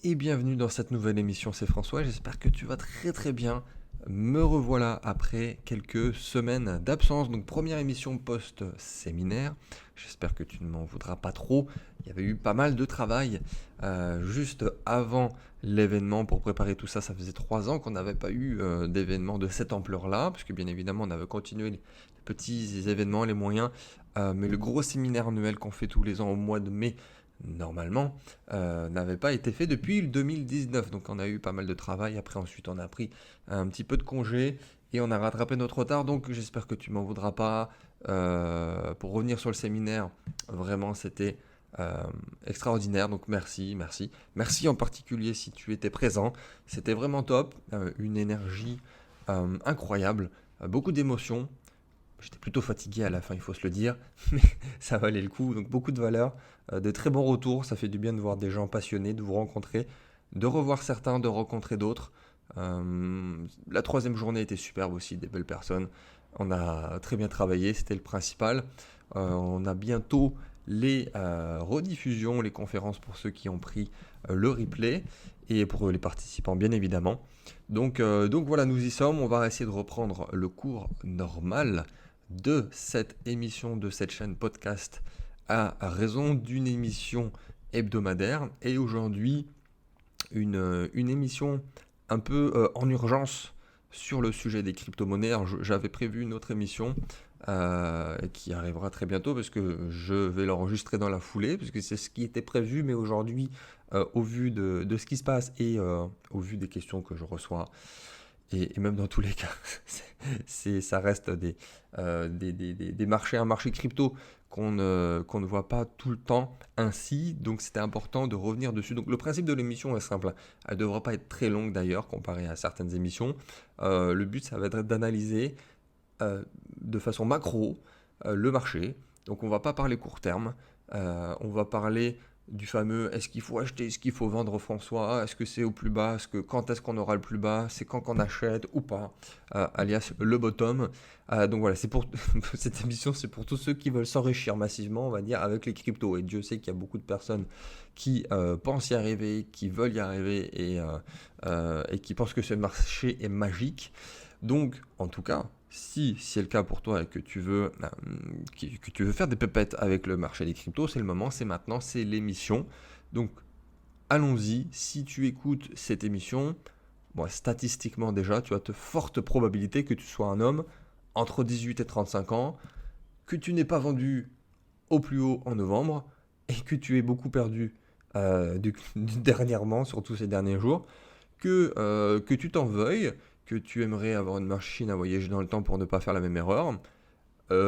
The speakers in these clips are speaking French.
et bienvenue dans cette nouvelle émission, c'est François, j'espère que tu vas très très bien. Me revoilà après quelques semaines d'absence, donc première émission post-séminaire, j'espère que tu ne m'en voudras pas trop. Il y avait eu pas mal de travail juste avant l'événement pour préparer tout ça. Ça faisait 3 ans qu'on n'avait pas eu d'événement de cette ampleur-là, parce que bien évidemment on avait continué les petits événements, les moyens, mais le gros séminaire annuel qu'on fait tous les ans au mois de mai, normalement, n'avait pas été fait depuis le 2019. Donc on a eu pas mal de travail. Après, ensuite, on a pris un petit peu de congé et on a rattrapé notre retard. Donc j'espère que tu m'en voudras pas. Pour revenir sur le séminaire, vraiment, c'était extraordinaire. Donc merci, merci. Merci en particulier si tu étais présent. C'était vraiment top. Une énergie incroyable. Beaucoup d'émotions. J'étais plutôt fatigué à la fin, il faut se le dire, mais ça valait le coup. Donc beaucoup de valeur, de très bons retours. Ça fait du bien de voir des gens passionnés, de vous rencontrer, de revoir certains, de rencontrer d'autres. La troisième journée était superbe aussi, des belles personnes. On a très bien travaillé, c'était le principal. On a bientôt les rediffusions, les conférences pour ceux qui ont pris le replay et pour les participants bien évidemment. Donc voilà, nous y sommes. On va essayer de reprendre le cours normal de cette émission, de cette chaîne podcast à raison d'une émission hebdomadaire. Et aujourd'hui, une émission un peu en urgence sur le sujet des crypto-monnaies. J'avais prévu une autre émission qui arrivera très bientôt parce que je vais l'enregistrer dans la foulée, parce que c'est ce qui était prévu, mais aujourd'hui, au vu de ce qui se passe et au vu des questions que je reçois, et même dans tous les cas, ça reste des marchés, un marché crypto qu'on ne voit pas tout le temps ainsi, donc c'était important de revenir dessus. Donc le principe de l'émission est simple, elle ne devra pas être très longue d'ailleurs comparée à certaines émissions. Le but, ça va être d'analyser de façon macro le marché. Donc on va pas parler court terme, on va parler du fameux est-ce qu'il faut acheter, est-ce qu'il faut vendre François, est-ce que c'est au plus bas, quand est-ce qu'on aura le plus bas, c'est quand qu'on achète ou pas, alias le bottom. Donc voilà, c'est pour cette émission, c'est pour tous ceux qui veulent s'enrichir massivement, on va dire, avec les cryptos. Et Dieu sait qu'il y a beaucoup de personnes qui pensent y arriver, qui veulent y arriver et qui pensent que ce marché est magique. Donc, en tout cas, si c'est le cas pour toi et que tu veux faire des pépettes avec le marché des cryptos, c'est le moment, c'est maintenant, c'est l'émission. Donc, allons-y. Si tu écoutes cette émission, bon, statistiquement déjà, tu as de fortes probabilités que tu sois un homme entre 18 et 35 ans, que tu n'aies pas vendu au plus haut en novembre et que tu aies beaucoup perdu dernièrement, surtout ces derniers jours, que tu t'en veuilles, que tu aimerais avoir une machine à voyager dans le temps pour ne pas faire la même erreur.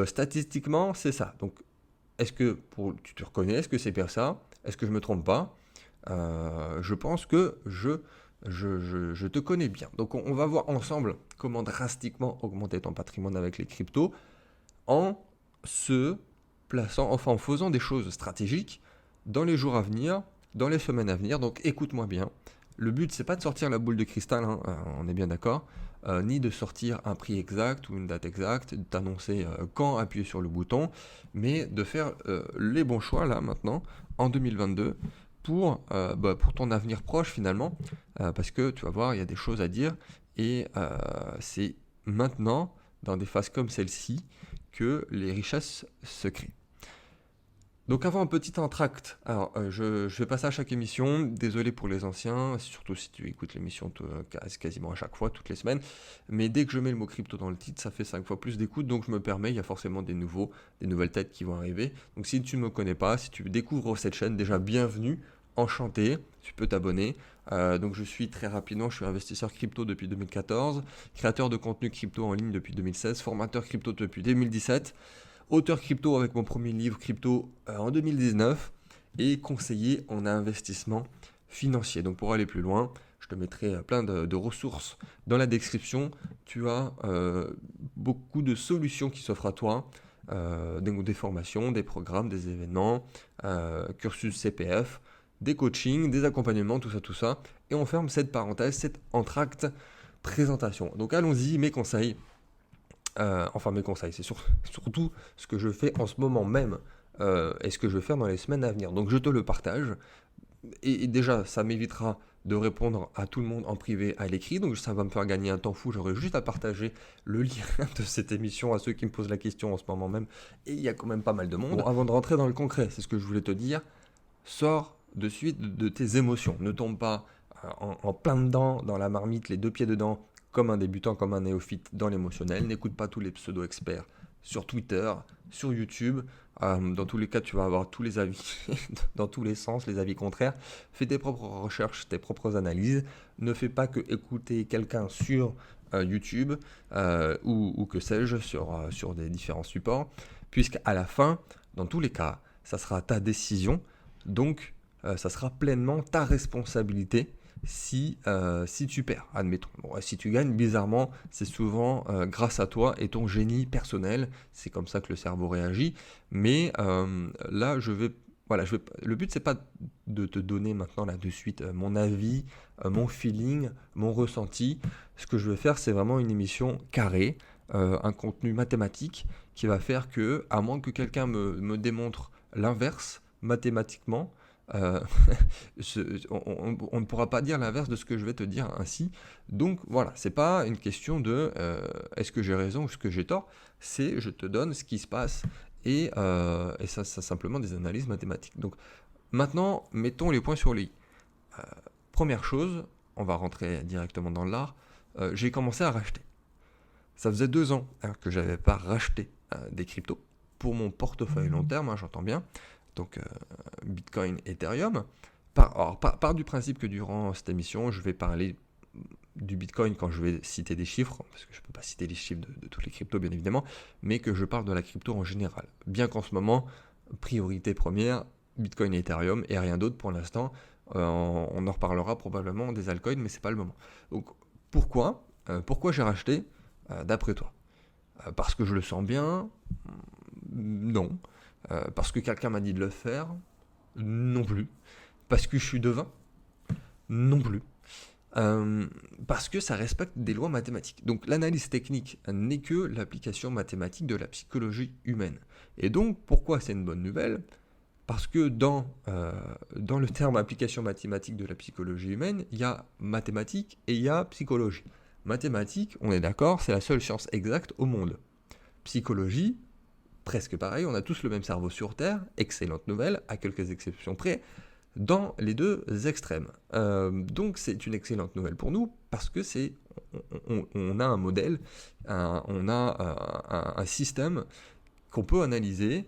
Statistiquement, c'est ça. Donc, tu te reconnais, est-ce que c'est bien ça? Est-ce que je me trompe pas? Je pense que je te connais bien. Donc, on va voir ensemble comment drastiquement augmenter ton patrimoine avec les cryptos en se plaçant, enfin en faisant des choses stratégiques dans les jours à venir, dans les semaines à venir. Donc écoute-moi bien. Le but, c'est pas de sortir la boule de cristal, hein, on est bien d'accord, ni de sortir un prix exact ou une date exacte, d'annoncer quand appuyer sur le bouton, mais de faire les bons choix là maintenant, en 2022, pour ton avenir proche finalement, parce que tu vas voir, il y a des choses à dire, et c'est maintenant, dans des phases comme celle-ci, que les richesses se créent. Donc avant un petit entracte, alors je fais pas ça à chaque émission, désolé pour les anciens, surtout si tu écoutes l'émission quasiment à chaque fois, toutes les semaines, mais dès que je mets le mot crypto dans le titre, ça fait 5 fois plus d'écoute, donc je me permets, il y a forcément des nouvelles têtes qui vont arriver. Donc si tu ne me connais pas, si tu découvres cette chaîne, déjà bienvenue, enchanté, tu peux t'abonner. Donc je suis très rapidement, je suis investisseur crypto depuis 2014, créateur de contenu crypto en ligne depuis 2016, formateur crypto depuis 2017, auteur crypto avec mon premier livre crypto en 2019 et conseiller en investissement financier. Donc pour aller plus loin, je te mettrai plein de ressources dans la description. Tu as beaucoup de solutions qui s'offrent à toi, des formations, des programmes, des événements, cursus CPF, des coachings, des accompagnements, tout ça. Et on ferme cette parenthèse, cette entracte présentation. Donc allons-y, mes conseils. Enfin mes conseils, c'est surtout ce que je fais en ce moment même et ce que je vais faire dans les semaines à venir. Donc je te le partage et déjà, ça m'évitera de répondre à tout le monde en privé à l'écrit, donc ça va me faire gagner un temps fou. J'aurai juste à partager le lien de cette émission à ceux qui me posent la question en ce moment même, et il y a quand même pas mal de monde. Bon, avant de rentrer dans le concret, c'est ce que je voulais te dire, sors de suite de tes émotions. Ne tombe pas en plein dedans, dans la marmite, les deux pieds dedans, comme un débutant, comme un néophyte dans l'émotionnel. N'écoute pas tous les pseudo-experts sur Twitter, sur YouTube. Dans tous les cas, tu vas avoir tous les avis, dans tous les sens, les avis contraires. Fais tes propres recherches, tes propres analyses. Ne fais pas que écouter quelqu'un sur YouTube ou que sais-je, sur des différents supports, puisqu'à la fin, dans tous les cas, ça sera ta décision. Donc, ça sera pleinement ta responsabilité si tu perds, admettons. Bon, si tu gagnes, bizarrement, c'est souvent grâce à toi et ton génie personnel. C'est comme ça que le cerveau réagit. Mais là, voilà, le but, c'est pas de te donner maintenant, là, de suite, mon avis, mon feeling, mon ressenti. Ce que je vais faire, c'est vraiment une émission carrée, un contenu mathématique qui va faire que, à moins que quelqu'un me démontre l'inverse, mathématiquement, euh, on ne pourra pas dire l'inverse de ce que je vais te dire ainsi. Donc voilà, c'est pas une question de est-ce que j'ai raison ou est-ce que j'ai tort, c'est je te donne ce qui se passe et ça simplement des analyses mathématiques. Donc maintenant, mettons les points sur les i. Première chose, on va rentrer directement dans l'art, j'ai commencé à racheter. Ça faisait 2 ans que j'avais pas racheté des cryptos pour mon portefeuille long terme, j'entends bien. Donc Bitcoin, Ethereum. Part du principe que durant cette émission, je vais parler du Bitcoin quand je vais citer des chiffres, parce que je ne peux pas citer les chiffres de toutes les cryptos bien évidemment, mais que je parle de la crypto en général. Bien qu'en ce moment, priorité première, Bitcoin et Ethereum et rien d'autre pour l'instant. On en reparlera probablement des altcoins, mais c'est pas le moment. Donc pourquoi j'ai racheté d'après toi? Parce que je le sens bien? Non. Parce que quelqu'un m'a dit de le faire? Non plus. Parce que je suis devin? Non plus. Parce que ça respecte des lois mathématiques. Donc l'analyse technique n'est que l'application mathématique de la psychologie humaine. Et donc pourquoi c'est une bonne nouvelle? Parce que dans le terme application mathématique de la psychologie humaine, il y a mathématiques et il y a psychologie. Mathématiques, on est d'accord, c'est la seule science exacte au monde. Psychologie, presque pareil, on a tous le même cerveau sur Terre, excellente nouvelle, à quelques exceptions près, dans les deux extrêmes. Donc c'est une excellente nouvelle pour nous, parce que on a un modèle, on a un système qu'on peut analyser,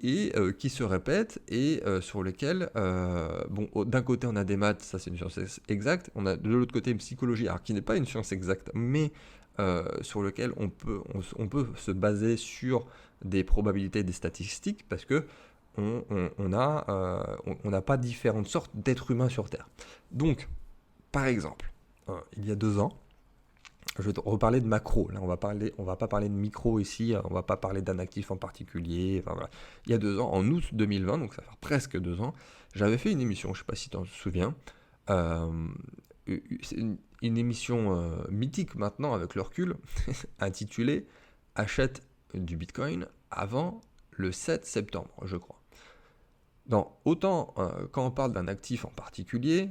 et qui se répète, et sur lequel, d'un côté on a des maths, ça c'est une science exacte, on a de l'autre côté une psychologie, alors qui n'est pas une science exacte, mais sur lequel on peut se baser sur des probabilités, des statistiques, parce que on n'a pas différentes sortes d'êtres humains sur Terre. Donc, par exemple, il y a 2 ans, je vais te reparler de macro. Là, on va pas parler de micro ici, on va pas parler d'un actif en particulier. Enfin, voilà. Il y a 2 ans, en août 2020, donc ça fait presque 2 ans, j'avais fait une émission, je ne sais pas si tu t'en souviens, c'est une émission mythique maintenant avec le recul, intitulée Achète du Bitcoin avant le 7 septembre, je crois. Autant quand on parle d'un actif en particulier,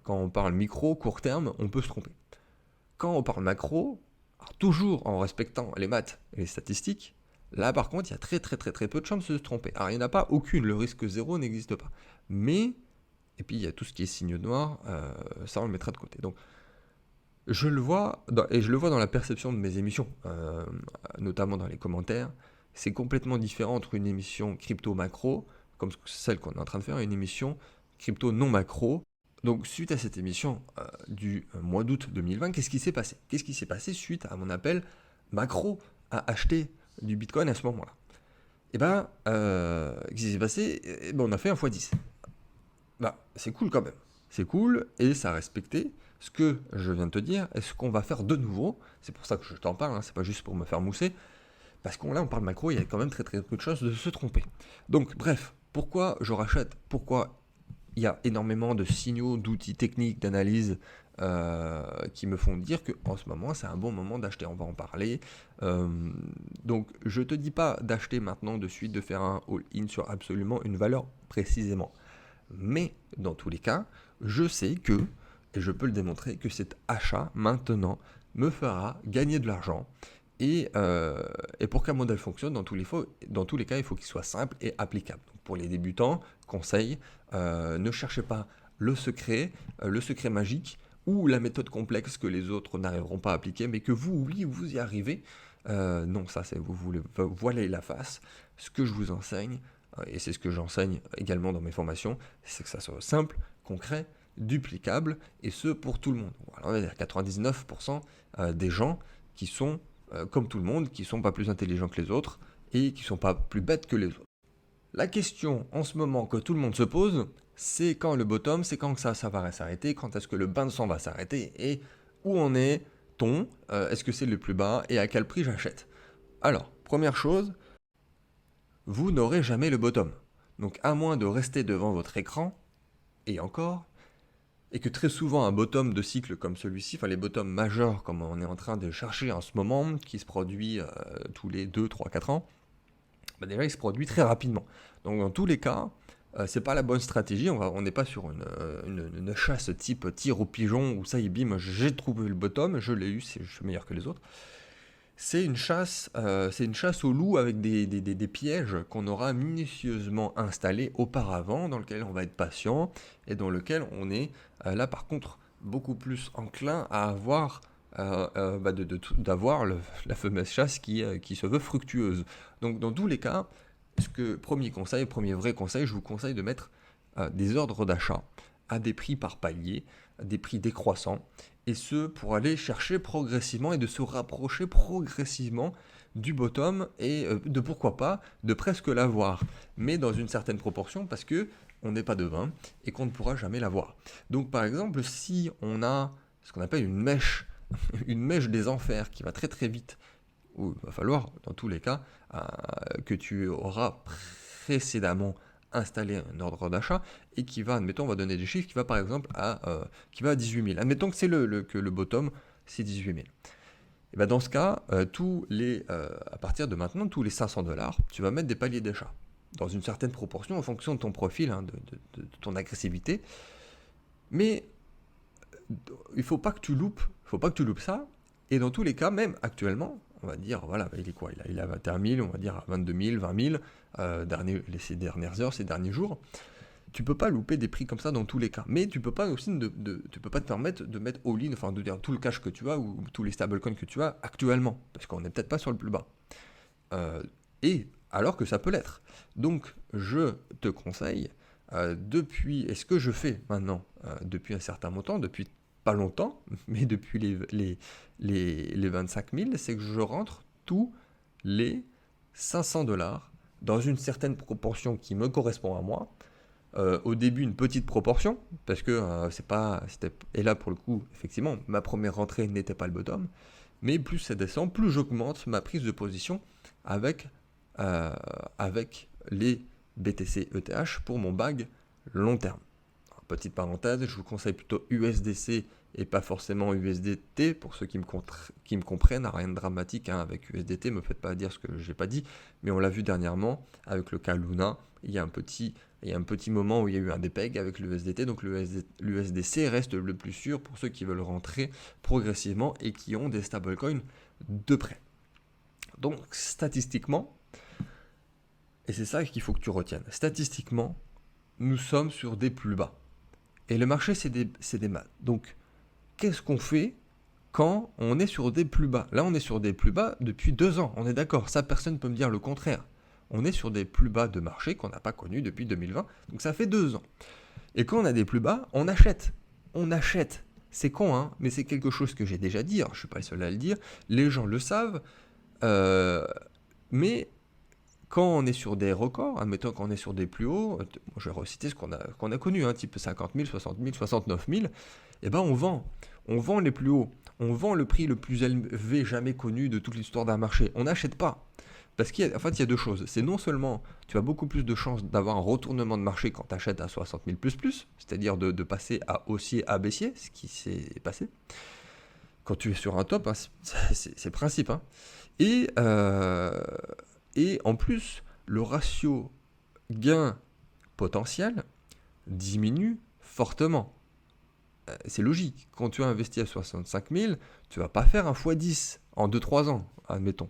quand on parle micro, court terme, on peut se tromper. Quand on parle macro, alors toujours en respectant les maths et les statistiques, là par contre il y a très très très très peu de chances de se tromper. Alors il n'y en a pas aucune, le risque zéro n'existe pas. Mais, et puis il y a tout ce qui est signe noir, ça on le mettra de côté. Donc je le vois, et je le vois dans la perception de mes émissions, notamment dans les commentaires, c'est complètement différent entre une émission crypto macro, comme celle qu'on est en train de faire, et une émission crypto non macro. Donc suite à cette émission du mois d'août 2020, qu'est-ce qui s'est passé? Qu'est-ce qui s'est passé suite à mon appel macro à acheter du Bitcoin à ce moment-là? Qu'est-ce qui s'est passé? On a fait un x10. C'est cool quand même. C'est cool et ça a respecté ce que je viens de te dire et ce qu'on va faire de nouveau. C'est pour ça que je t'en parle, c'est pas juste pour me faire mousser. Parce qu'on on parle macro, il y a quand même très très peu de chances de se tromper. Donc bref, pourquoi je rachète? Pourquoi il y a énormément de signaux, d'outils techniques, d'analyse qui me font dire qu'en ce moment, c'est un bon moment d'acheter. On va en parler. Donc, je ne te dis pas d'acheter maintenant de suite, de faire un all-in sur absolument une valeur précisément. Mais dans tous les cas, je sais que, et je peux le démontrer, que cet achat maintenant me fera gagner de l'argent. Et pour qu'un modèle fonctionne, dans tous les cas, il faut qu'il soit simple et applicable. Donc pour les débutants, conseil, ne cherchez pas le secret magique ou la méthode complexe que les autres n'arriveront pas à appliquer, mais que vous, oui, vous y arrivez. Non, ça c'est vous voulez voiler la face. Ce que je vous enseigne, et c'est ce que j'enseigne également dans mes formations, c'est que ça soit simple, concret, duplicable, et ce pour tout le monde. Alors, on va dire 99% des gens qui sont comme tout le monde, qui ne sont pas plus intelligents que les autres et qui ne sont pas plus bêtes que les autres. La question en ce moment que tout le monde se pose, c'est quand le bottom, c'est quand ça va s'arrêter, quand est-ce que le bain de sang va s'arrêter et où en est-on, est-ce que c'est le plus bas et à quel prix j'achète. Alors, première chose, vous n'aurez jamais le bottom. Donc à moins de rester devant votre écran, et encore, et que très souvent un bottom de cycle comme celui-ci, enfin les bottoms majeurs comme on est en train de chercher en ce moment, qui se produit tous les 2, 3, 4 ans, bah déjà il se produit très rapidement. Donc dans tous les cas, c'est pas la bonne stratégie, on n'est pas sur une chasse type tir au pigeon où ça y est, bim, j'ai trouvé le bottom, je l'ai eu, je suis meilleur que les autres. C'est une chasse au loup avec des pièges qu'on aura minutieusement installés auparavant, dans lequel on va être patient et dans lequel on est là par contre beaucoup plus enclin à avoir d'avoir la fameuse chasse qui se veut fructueuse. Donc dans tous les cas, premier vrai conseil, je vous conseille de mettre des ordres d'achat à des prix par palier, des prix décroissants, et ce pour aller chercher progressivement et de se rapprocher progressivement du bottom et de pourquoi pas de presque l'avoir, mais dans une certaine proportion parce que on n'est pas devin et qu'on ne pourra jamais l'avoir. Donc par exemple, si on a ce qu'on appelle une mèche, une mèche des enfers qui va très très vite, où il va falloir dans tous les cas que tu auras précédemment installer un ordre d'achat et qui va, admettons, on va donner des chiffres, qui va par exemple qui va à 18 000. Admettons que que le bottom, c'est 18 000. Et ben dans ce cas, à partir de maintenant, tous les 500 $, tu vas mettre des paliers d'achat. Dans une certaine proportion, en fonction de ton profil, de ton agressivité. Mais il faut pas que tu loupes ça. Et dans tous les cas, même actuellement, on va dire, voilà, il est quoi, il est à 21 000, on va dire à 22 000, 20 000, ces dernières heures, ces derniers jours. Tu peux pas louper des prix comme ça dans tous les cas. Mais tu peux pas aussi tu peux pas te permettre de mettre all-in, enfin de dire tout le cash que tu as ou tous les stablecoins que tu as actuellement. Parce qu'on n'est peut-être pas sur le plus bas. Et alors que ça peut l'être. Donc je te conseille, et ce que je fais maintenant, depuis un certain montant, depuis pas longtemps, mais depuis les 25 000, c'est que je rentre tous les 500 $ dans une certaine proportion qui me correspond à moi. Au début, une petite proportion, parce que et là pour le coup, effectivement, ma première rentrée n'était pas le bottom, mais plus ça descend, plus j'augmente ma prise de position avec les BTC ETH pour mon bag long terme. Alors, petite parenthèse, je vous conseille plutôt USDC et pas forcément USDT pour ceux qui me comprennent. Rien de dramatique avec USDT, me faites pas dire ce que j'ai pas dit, mais on l'a vu dernièrement avec le cas Luna, il y a un petit moment où il y a eu un dépeg avec l'USDT, donc l'USDC reste le plus sûr pour ceux qui veulent rentrer progressivement et qui ont des stablecoins de près. Donc statistiquement, et c'est ça qu'il faut que tu retiennes, statistiquement, nous sommes sur des plus bas. Et le marché, c'est des maths. Donc, qu'est-ce qu'on fait quand on est sur des plus bas? Là, on est sur des plus bas depuis 2 ans, on est d'accord, ça personne ne peut me dire le contraire. On est sur des plus bas de marché qu'on n'a pas connus depuis 2020, donc ça fait 2 ans. Et quand on a des plus bas, on achète. On achète. C'est con, hein, mais c'est quelque chose que j'ai déjà dit, alors je ne suis pas le seul à le dire, les gens le savent, mais quand on est sur des records, admettons qu'on est sur des plus hauts, je vais reciter ce qu'on a connu, type 50 000, 60 000, 69 000, et ben on vend les plus hauts, on vend le prix le plus élevé jamais connu de toute l'histoire d'un marché, on n'achète pas. Parce qu'il y a 2 choses, c'est non seulement tu as beaucoup plus de chances d'avoir un retournement de marché quand tu achètes à 60 000 plus, c'est-à-dire de passer à haussier à baissier, ce qui s'est passé, quand tu es sur un top, c'est le principe, Et en plus, le ratio gain potentiel diminue fortement. C'est logique. Quand tu as investi à 65 000, tu vas pas faire un x10 en 2-3 ans, admettons.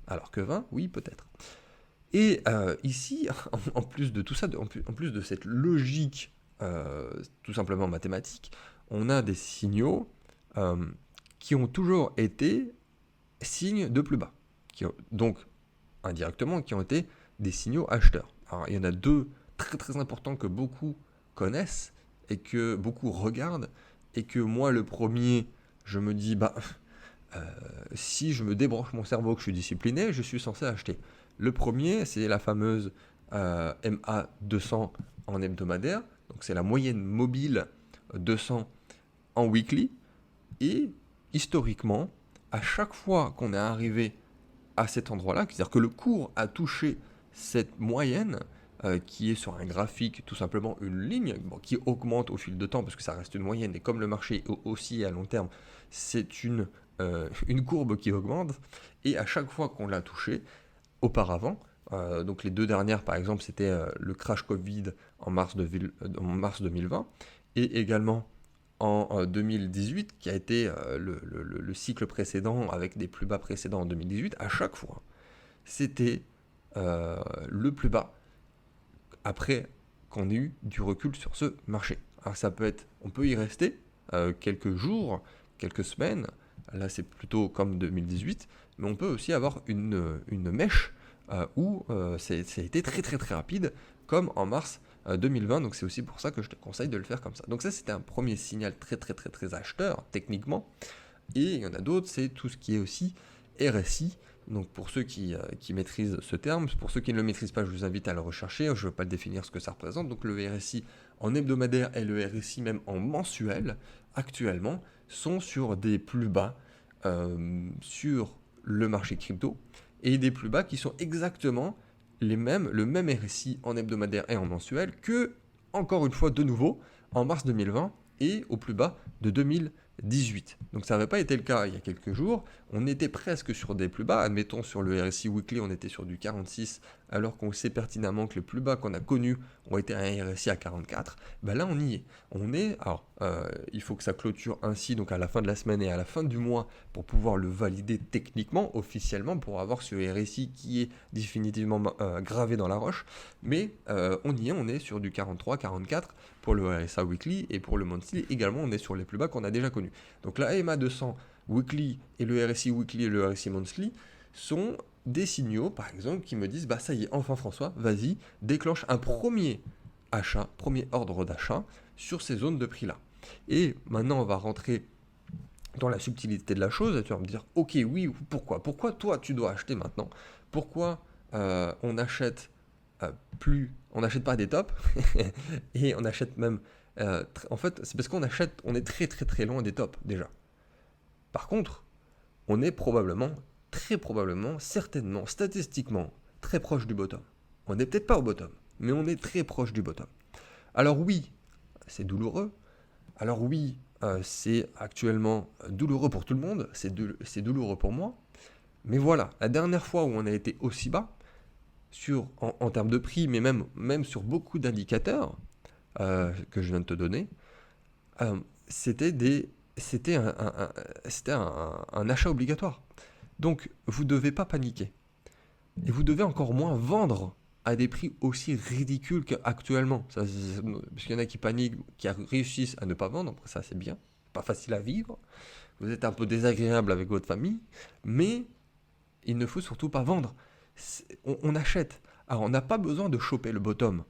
Alors que 20, oui, peut-être. Et ici, en plus de tout ça, en plus de cette logique tout simplement mathématique, on a des signaux qui ont toujours été signes de plus bas. Donc, indirectement, qui ont été des signaux acheteurs. Alors, il y en a deux très très importants que beaucoup connaissent et que beaucoup regardent, et que moi, le premier, je me dis, si je me débranche mon cerveau, que je suis discipliné, je suis censé acheter. Le premier, c'est la fameuse MA200 en hebdomadaire, donc c'est la moyenne mobile 200 en weekly, et historiquement, à chaque fois qu'on est arrivé à cet endroit-là, c'est-à-dire que le cours a touché cette moyenne, qui est sur un graphique, tout simplement une ligne qui augmente au fil de temps, parce que ça reste une moyenne, et comme le marché aussi à long terme, c'est une courbe qui augmente, et à chaque fois qu'on l'a touché, auparavant, donc les deux dernières par exemple, c'était le crash Covid en mars 2020, et également en 2018, qui a été le cycle précédent avec des plus bas précédents en 2018, à chaque fois, c'était le plus bas après qu'on ait eu du recul sur ce marché. Alors ça peut être, on peut y rester quelques jours, quelques semaines, là c'est plutôt comme 2018, mais on peut aussi avoir une mèche où ça a été très très très rapide, comme en mars 2020, donc c'est aussi pour ça que je te conseille de le faire comme ça. Donc ça c'était un premier signal très très très très acheteur, techniquement, et il y en a d'autres, c'est tout ce qui est aussi RSI. Donc pour ceux qui maîtrisent ce terme, pour ceux qui ne le maîtrisent pas, je vous invite à le rechercher, je ne vais pas le définir ce que ça représente. Donc le RSI en hebdomadaire et le RSI même en mensuel, actuellement, sont sur des plus bas sur le marché crypto, et des plus bas qui sont exactement le même RSI en hebdomadaire et en mensuel que, encore une fois de nouveau, en mars 2020 et au plus bas de 2018. Donc ça n'avait pas été le cas il y a quelques jours, on était presque sur des plus bas, admettons sur le RSI Weekly on était sur du 46, alors qu'on sait pertinemment que les plus bas qu'on a connus ont été un RSI à 44, là on y est. Alors il faut que ça clôture ainsi, donc à la fin de la semaine et à la fin du mois, pour pouvoir le valider techniquement, officiellement, pour avoir ce RSI qui est définitivement gravé dans la roche, mais on y est, on est sur du 43, 44 pour le RSA Weekly, et pour le Monthly également on est sur les plus bas qu'on a déjà connus. Donc la EMA 200 Weekly et le RSI Weekly et le RSI Monthly sont des signaux, par exemple, qui me disent, ça y est, enfin François, vas-y, déclenche un premier achat, premier ordre d'achat sur ces zones de prix-là. Et maintenant, on va rentrer dans la subtilité de la chose, et tu vas me dire, ok, oui, pourquoi toi, tu dois acheter maintenant? Pourquoi on n'achète on n'achète pas des tops, et on achète même... en fait, c'est parce on est très très très loin des tops, déjà. Par contre, on est très probablement, certainement, statistiquement, très proche du bottom. On n'est peut-être pas au bottom, mais on est très proche du bottom. Alors oui, c'est douloureux. Alors oui, c'est actuellement douloureux pour tout le monde. C'est douloureux pour moi. Mais voilà, la dernière fois où on a été aussi bas, en termes de prix, mais même sur beaucoup d'indicateurs que je viens de te donner, c'était un achat obligatoire. Donc, vous ne devez pas paniquer. Et vous devez encore moins vendre à des prix aussi ridicules qu'actuellement. Parce qu'il y en a qui paniquent, qui réussissent à ne pas vendre. Ça, c'est bien. Pas facile à vivre. Vous êtes un peu désagréable avec votre famille. Mais il ne faut surtout pas vendre. On achète. Alors, on n'a pas besoin de choper le bottom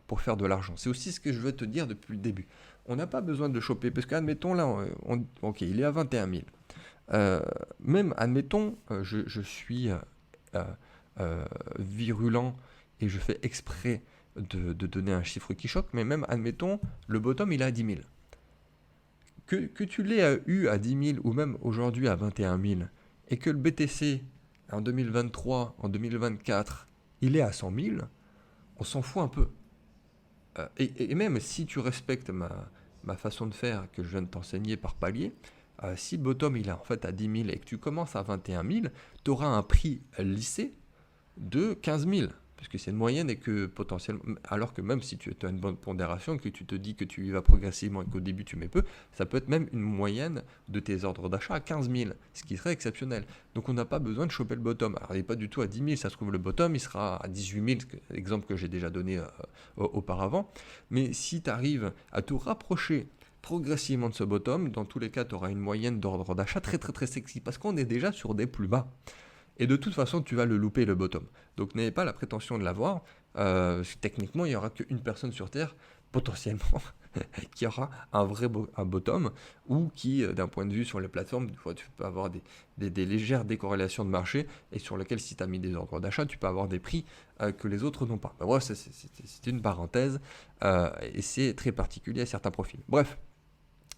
pour faire de l'argent. C'est aussi ce que je veux te dire depuis le début. On n'a pas besoin de choper. Parce qu'admettons, là, ok, il est à 21 000. Même, admettons, je suis virulent et je fais exprès de donner un chiffre qui choque, mais même, admettons, le bottom, il est à 10 000. Que tu l'aies eu à 10 000 ou même aujourd'hui à 21 000, et que le BTC, en 2023, en 2024, il est à 100 000, on s'en fout un peu. Et même si tu respectes ma façon de faire que je viens de t'enseigner par palier, si le bottom il est en fait à 10 000 et que tu commences à 21 000, tu auras un prix lissé de 15 000. parce que c'est une moyenne et que potentiellement, alors que même si tu as une bonne pondération, que tu te dis que tu y vas progressivement et qu'au début tu mets peu, ça peut être même une moyenne de tes ordres d'achat à 15 000, ce qui serait exceptionnel. Donc on n'a pas besoin de choper le bottom. Alors il n'est pas du tout à 10 000, ça se trouve le bottom, il sera à 18 000, exemple que j'ai déjà donné auparavant. Mais si tu arrives à te rapprocher progressivement de ce bottom, dans tous les cas tu auras une moyenne d'ordre d'achat très très très sexy, parce qu'on est déjà sur des plus bas. Et de toute façon, tu vas le louper, le bottom. Donc n'ayez pas la prétention de l'avoir. Techniquement, il n'y aura qu'une personne sur Terre, potentiellement, qui aura un vrai un bottom, ou qui, d'un point de vue sur les plateformes, des fois, tu peux avoir des légères décorrélations de marché, et sur lesquelles, si tu as mis des ordres d'achat, tu peux avoir des prix que les autres n'ont pas. Ben, bref, c'est une parenthèse, et c'est très particulier à certains profils. Bref,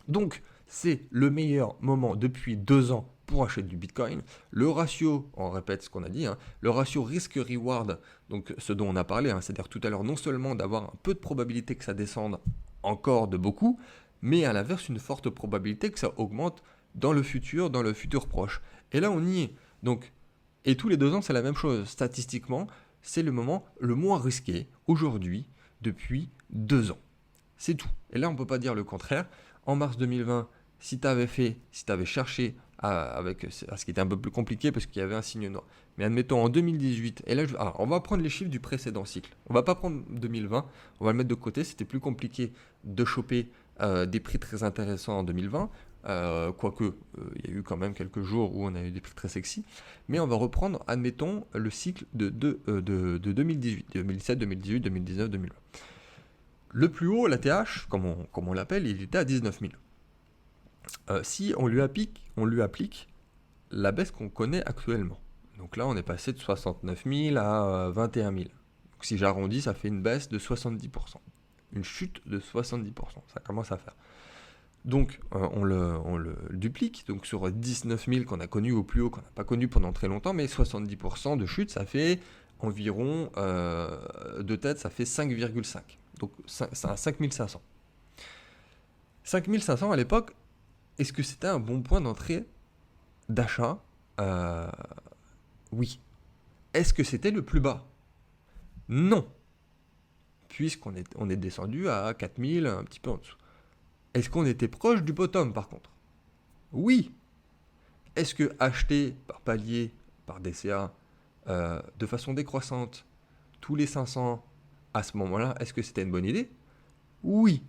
donc c'est le meilleur moment depuis 2 ans pour acheter du Bitcoin. Le ratio, on répète ce qu'on a dit, le ratio risque-reward, donc ce dont on a parlé, c'est-à-dire tout à l'heure, non seulement d'avoir un peu de probabilité que ça descende encore de beaucoup, mais à l'inverse une forte probabilité que ça augmente dans le futur proche. Et là on y est. Donc, et tous les 2 ans c'est la même chose. Statistiquement, c'est le moment le moins risqué aujourd'hui depuis 2 ans. C'est tout. Et là on ne peut pas dire le contraire. En mars 2020, si tu avais cherché avec ce qui était un peu plus compliqué parce qu'il y avait un signe noir. Mais admettons en 2018, et là alors, on va prendre les chiffres du précédent cycle. On va pas prendre 2020, on va le mettre de côté. C'était plus compliqué de choper des prix très intéressants en 2020. Quoique, il y a eu quand même quelques jours où on a eu des prix très sexy. Mais on va reprendre, admettons, le cycle de 2018, 2017, 2018, 2019, 2020. Le plus haut, la TH, comme on l'appelle, il était à 19 000. Si on lui applique la baisse qu'on connaît actuellement. Donc là, on est passé de 69 000 à 21 000. Donc si j'arrondis, ça fait une baisse de 70%. Une chute de 70%. Ça commence à faire. Donc on le duplique. Donc sur 19 000 qu'on a connu au plus haut, qu'on n'a pas connu pendant très longtemps, mais 70% de chute, ça fait environ, de tête, ça fait 5,5. Donc c'est à 5500. 5500 à l'époque, est-ce que c'était un bon point d'entrée d'achat? Oui. Est-ce que c'était le plus bas? Non. On est descendu à 4000, un petit peu en dessous. Est-ce qu'on était proche du bottom par contre? Oui. Est-ce que acheter par palier, par DCA, de façon décroissante, tous les 500 à ce moment-là, est-ce que c'était une bonne idée? Oui.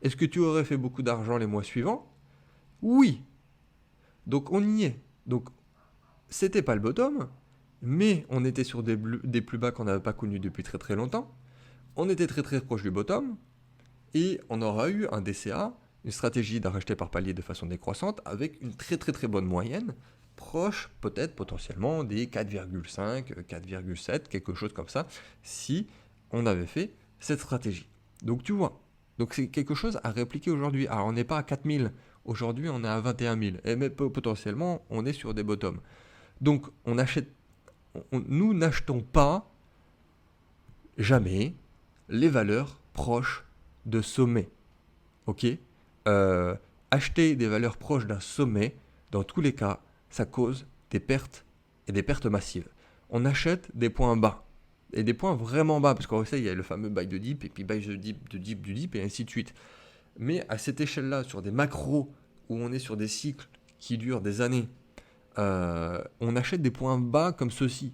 Est-ce que tu aurais fait beaucoup d'argent les mois suivants? Oui. Donc on y est. Donc c'était pas le bottom, mais on était sur des plus bas qu'on n'avait pas connus depuis très très longtemps. On était très très proche du bottom, et on aura eu un DCA, une stratégie de racheter par palier de façon décroissante, avec une très très très bonne moyenne, proche peut-être potentiellement des 4,5, 4,7, quelque chose comme ça, si on avait fait cette stratégie. Donc tu vois, donc c'est quelque chose à répliquer aujourd'hui. Alors on n'est pas à 4000, aujourd'hui on est à 21 000, et mais potentiellement on est sur des bottoms. Donc nous n'achetons pas jamais les valeurs proches de sommet. Ok, acheter des valeurs proches d'un sommet, dans tous les cas, ça cause des pertes et des pertes massives. On achète des points bas et des points vraiment bas, parce qu'en fait, il y a le fameux buy de dip et puis buy de dip, de dip, du dip et ainsi de suite. Mais à cette échelle-là, sur des macros où on est sur des cycles qui durent des années, on achète des points bas comme ceux-ci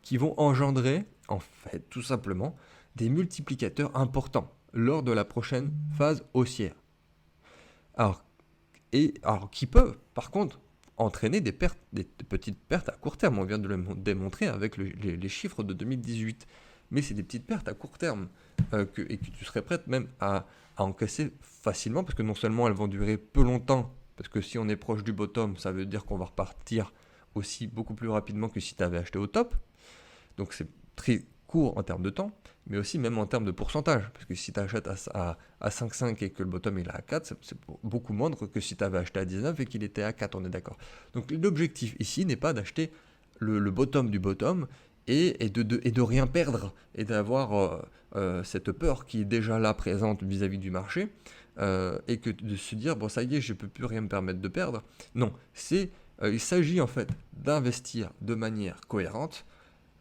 qui vont engendrer, en fait, tout simplement, des multiplicateurs importants lors de la prochaine phase haussière. Alors qui peuvent, par contre, entraîner des petites pertes à court terme. On vient de le démontrer avec les chiffres de 2018. Mais c'est des petites pertes à court terme et que tu serais prête même à encaisser facilement, parce que non seulement elles vont durer peu longtemps, parce que si on est proche du bottom, ça veut dire qu'on va repartir aussi beaucoup plus rapidement que si tu avais acheté au top. Donc c'est très court en termes de temps, mais aussi même en termes de pourcentage. Parce que si tu achètes à 5,5 et que le bottom il est à 4, c'est beaucoup moindre que si tu avais acheté à 19 et qu'il était à 4, on est d'accord. Donc l'objectif ici n'est pas d'acheter le bottom du bottom et de rien perdre et d'avoir cette peur qui est déjà là présente vis-à-vis du marché et que de se dire bon ça y est, je ne peux plus rien me permettre de perdre. Non, il s'agit en fait d'investir de manière cohérente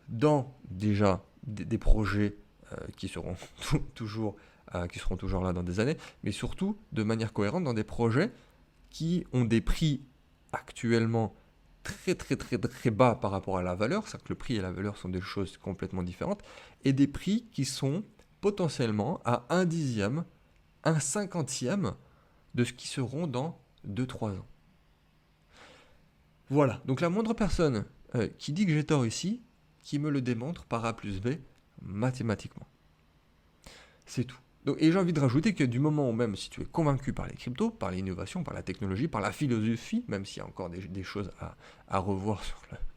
dans déjà des projets qui seront qui seront toujours là dans des années, mais surtout de manière cohérente dans des projets qui ont des prix actuellement très très très très bas par rapport à la valeur, c'est-à-dire que le prix et la valeur sont des choses complètement différentes, et des prix qui sont potentiellement à un dixième, un cinquantième de ce qui seront dans 2 3 ans. Voilà, donc la moindre personne qui dit que j'ai tort ici, qui me le démontre par A plus B mathématiquement. C'est tout. Donc, et j'ai envie de rajouter que du moment où même si tu es convaincu par les cryptos, par l'innovation, par la technologie, par la philosophie, même s'il y a encore des choses à revoir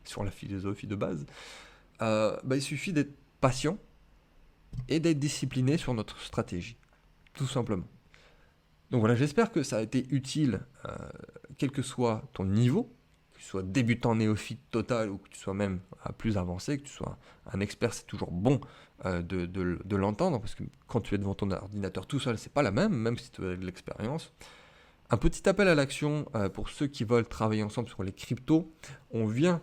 sur la philosophie de base, il suffit d'être patient et d'être discipliné sur notre stratégie, tout simplement. Donc voilà, j'espère que ça a été utile, quel que soit ton niveau, que tu sois débutant, néophyte total ou que tu sois même plus avancé, que tu sois un expert, c'est toujours bon de l'entendre, parce que quand tu es devant ton ordinateur tout seul, c'est pas la même si tu as de l'expérience. Un petit appel à l'action pour ceux qui veulent travailler ensemble sur les cryptos. On vient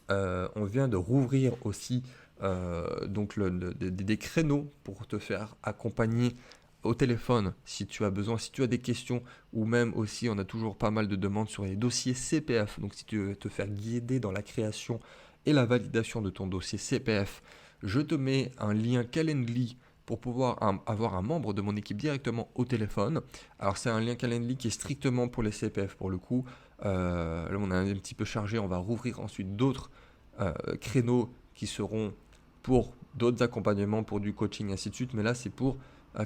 de rouvrir aussi des créneaux pour te faire accompagner au téléphone si tu as besoin, si tu as des questions, ou même aussi on a toujours pas mal de demandes sur les dossiers CPF. Donc si tu veux te faire guider dans la création et la validation de ton dossier CPF, je te mets un lien Calendly pour pouvoir avoir un membre de mon équipe directement au téléphone. Alors c'est un lien Calendly qui est strictement pour les CPF pour le coup. Là on est un petit peu chargé, on va rouvrir ensuite d'autres créneaux qui seront pour d'autres accompagnements, pour du coaching, ainsi de suite. Mais là c'est pour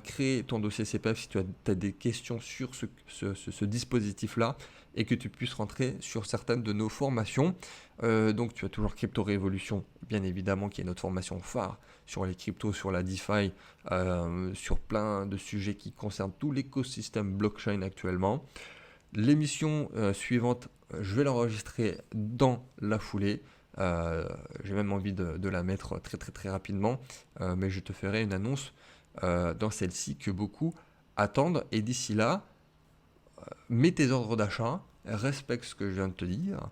créer ton dossier CPF si tu as des questions sur ce dispositif-là et que tu puisses rentrer sur certaines de nos formations. Donc tu as toujours Crypto Révolution, bien évidemment, qui est notre formation phare sur les cryptos, sur la DeFi, sur plein de sujets qui concernent tout l'écosystème blockchain actuellement. L'émission suivante, je vais l'enregistrer dans la foulée. J'ai même envie de la mettre très très très rapidement, mais je te ferai une annonce dans celle-ci que beaucoup attendent. Et d'ici là, mets tes ordres d'achat, respecte ce que je viens de te dire.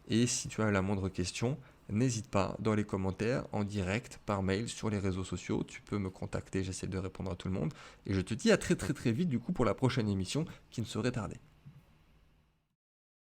Et si tu as la moindre question, n'hésite pas dans les commentaires, en direct, par mail, sur les réseaux sociaux. Tu peux me contacter, j'essaie de répondre à tout le monde. Et je te dis à très très très vite du coup pour la prochaine émission qui ne saurait tarder.